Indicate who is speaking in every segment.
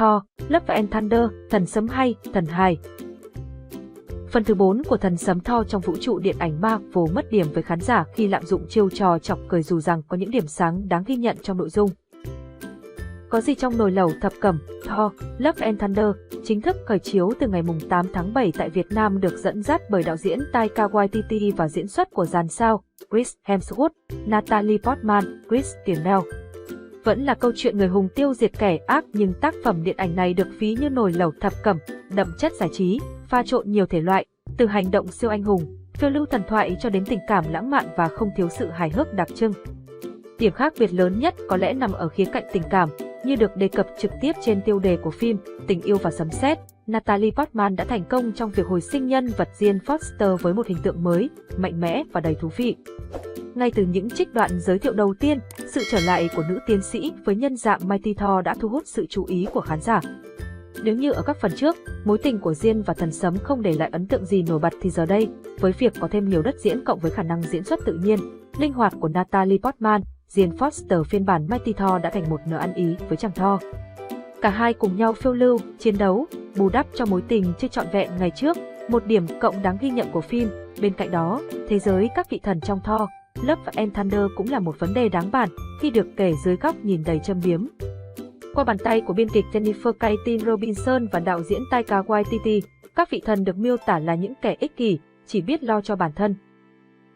Speaker 1: Thor, Love and Thunder, Thần Sấm hay, Thần hài. Phần thứ 4 của Thần Sấm Thor trong vũ trụ điện ảnh Marvel mất điểm với khán giả khi lạm dụng chiêu trò chọc cười dù rằng có những điểm sáng đáng ghi nhận trong nội dung. Có gì trong nồi lẩu thập cẩm, Thor, Love and Thunder, chính thức khởi chiếu từ ngày 8 tháng 7 tại Việt Nam được dẫn dắt bởi đạo diễn Taika Waititi và diễn xuất của dàn sao Chris Hemsworth, Natalie Portman, Christian Bale. Vẫn là câu chuyện người hùng tiêu diệt kẻ ác nhưng tác phẩm điện ảnh này được ví như nồi lẩu thập cẩm, đậm chất giải trí, pha trộn nhiều thể loại, từ hành động siêu anh hùng, phiêu lưu thần thoại cho đến tình cảm lãng mạn và không thiếu sự hài hước đặc trưng. Điểm khác biệt lớn nhất có lẽ nằm ở khía cạnh tình cảm, như được đề cập trực tiếp trên tiêu đề của phim Tình yêu và sấm sét. Natalie Portman đã thành công trong việc hồi sinh nhân vật Jane Foster với một hình tượng mới, mạnh mẽ và đầy thú vị. Ngay từ những trích đoạn giới thiệu đầu tiên, sự trở lại của nữ tiến sĩ với nhân dạng Mighty Thor đã thu hút sự chú ý của khán giả. Nếu như ở các phần trước, mối tình của Jane và Thần Sấm không để lại ấn tượng gì nổi bật thì giờ đây, với việc có thêm nhiều đất diễn cộng với khả năng diễn xuất tự nhiên, linh hoạt của Natalie Portman, Jane Foster phiên bản Mighty Thor đã thành một nửa ăn ý với chàng Thor. Cả hai cùng nhau phiêu lưu, chiến đấu, bù đắp cho mối tình chưa trọn vẹn ngày trước, một điểm cộng đáng ghi nhận của phim. Bên cạnh đó, thế giới các vị thần trong Thor, Love and Thunder cũng là một vấn đề đáng bàn khi được kể dưới góc nhìn đầy châm biếm. Qua bàn tay của biên kịch Jennifer Kaytin Robinson và đạo diễn Taika Waititi, các vị thần được miêu tả là những kẻ ích kỷ, chỉ biết lo cho bản thân.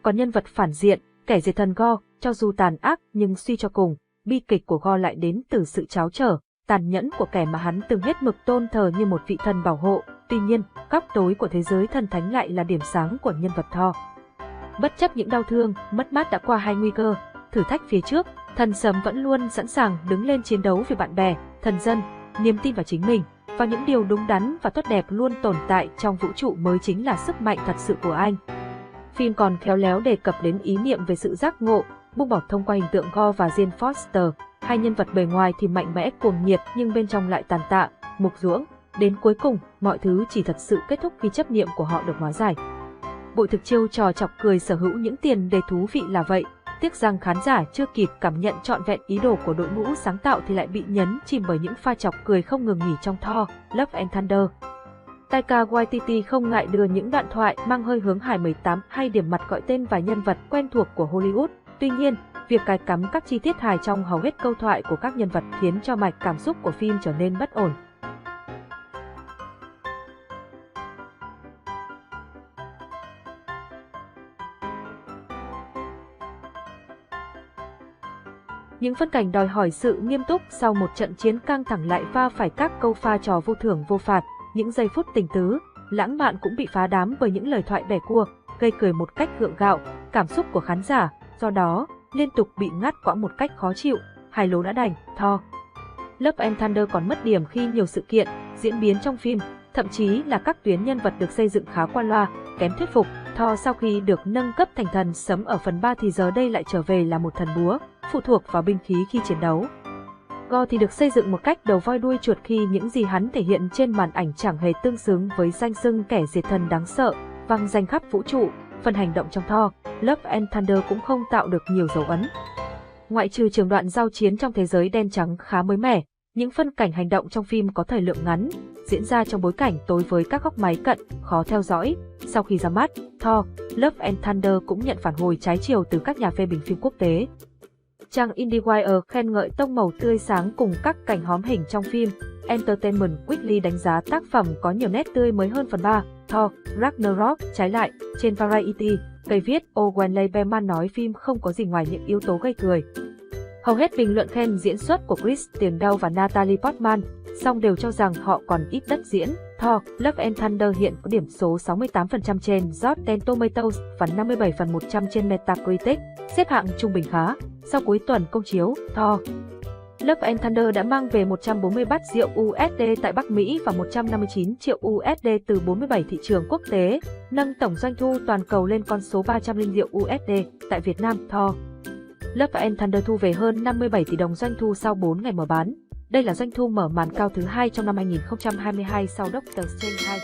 Speaker 1: Còn nhân vật phản diện, kẻ diệt thần Gorr, cho dù tàn ác nhưng suy cho cùng, bi kịch của Gorr lại đến từ sự tráo trở, tàn nhẫn của kẻ mà hắn từng hết mực tôn thờ như một vị thần bảo hộ. Tuy nhiên, góc tối của thế giới thần thánh lại là điểm sáng của nhân vật Thor. Bất chấp những đau thương, mất mát đã qua hai nguy cơ, thử thách phía trước, Thần Sấm vẫn luôn sẵn sàng đứng lên chiến đấu vì bạn bè, thần dân, niềm tin vào chính mình, và những điều đúng đắn và tốt đẹp luôn tồn tại trong vũ trụ mới chính là sức mạnh thật sự của anh. Phim còn khéo léo đề cập đến ý niệm về sự giác ngộ, buông bỏ thông qua hình tượng Gorr và Jane Foster, hai nhân vật bề ngoài thì mạnh mẽ cuồng nhiệt nhưng bên trong lại tàn tạ, mục ruỗng. Đến cuối cùng, mọi thứ chỉ thật sự kết thúc khi chấp niệm của họ được hóa giải. Bộ thực chiêu trò chọc cười sở hữu những tiền đề thú vị là vậy, tiếc rằng khán giả chưa kịp cảm nhận trọn vẹn ý đồ của đội ngũ sáng tạo thì lại bị nhấn chìm bởi những pha chọc cười không ngừng nghỉ trong Thor, Love and Thunder. Taika Waititi không ngại đưa những đoạn thoại mang hơi hướng hài 18 hay điểm mặt gọi tên vài nhân vật quen thuộc của Hollywood. Tuy nhiên, việc cài cắm các chi tiết hài trong hầu hết câu thoại của các nhân vật khiến cho mạch cảm xúc của phim trở nên bất ổn. Những phân cảnh đòi hỏi sự nghiêm túc sau một trận chiến căng thẳng lại va phải các câu pha trò vô thưởng vô phạt, những giây phút tình tứ, lãng mạn cũng bị phá đám bởi những lời thoại bẻ cua, gây cười một cách gượng gạo, cảm xúc của khán giả, do đó, liên tục bị ngắt quãng một cách khó chịu, hài lố đã đành, Thor. Love and Thunder còn mất điểm khi nhiều sự kiện, diễn biến trong phim, thậm chí là các tuyến nhân vật được xây dựng khá qua loa, kém thuyết phục. Thor sau khi được nâng cấp thành thần sấm ở phần 3 thì giờ đây lại trở về là một thần búa, phụ thuộc vào binh khí khi chiến đấu. Gorr thì được xây dựng một cách đầu voi đuôi chuột khi những gì hắn thể hiện trên màn ảnh chẳng hề tương xứng với danh xưng kẻ diệt thần đáng sợ, vang danh khắp vũ trụ. Phần hành động trong Thor, Love and Thunder cũng không tạo được nhiều dấu ấn. Ngoại trừ trường đoạn giao chiến trong thế giới đen trắng khá mới mẻ, những phân cảnh hành động trong phim có thời lượng ngắn, diễn ra trong bối cảnh tối với các góc máy cận, khó theo dõi. Sau khi ra mắt, Thor, Love and Thunder cũng nhận phản hồi trái chiều từ các nhà phê bình phim quốc tế. Trang IndieWire khen ngợi tông màu tươi sáng cùng các cảnh hóm hình trong phim. Entertainment Weekly đánh giá tác phẩm có nhiều nét tươi mới hơn phần 3, Thor, Ragnarok. Trái lại, trên Variety, cây viết Owen Leiberman nói phim không có gì ngoài những yếu tố gây cười. Hầu hết bình luận khen diễn xuất của Christian Bale và Natalie Portman, song đều cho rằng họ còn ít đất diễn. Thor, Love and Thunder hiện có điểm số 68% trên Rotten Tomatoes và 57/100 trên Metacritic, xếp hạng trung bình khá. Sau cuối tuần công chiếu, Thor, Love and Thunder đã mang về 140 bát rượu USD tại Bắc Mỹ và 159 triệu USD từ 47 thị trường quốc tế, nâng tổng doanh thu toàn cầu lên con số 300 triệu USD. Tại Việt Nam, Thor, Love and Thunder thu về hơn 57 tỷ đồng doanh thu sau 4 ngày mở bán. Đây là doanh thu mở màn cao thứ hai trong năm 2022 sau Doctor Strange 2.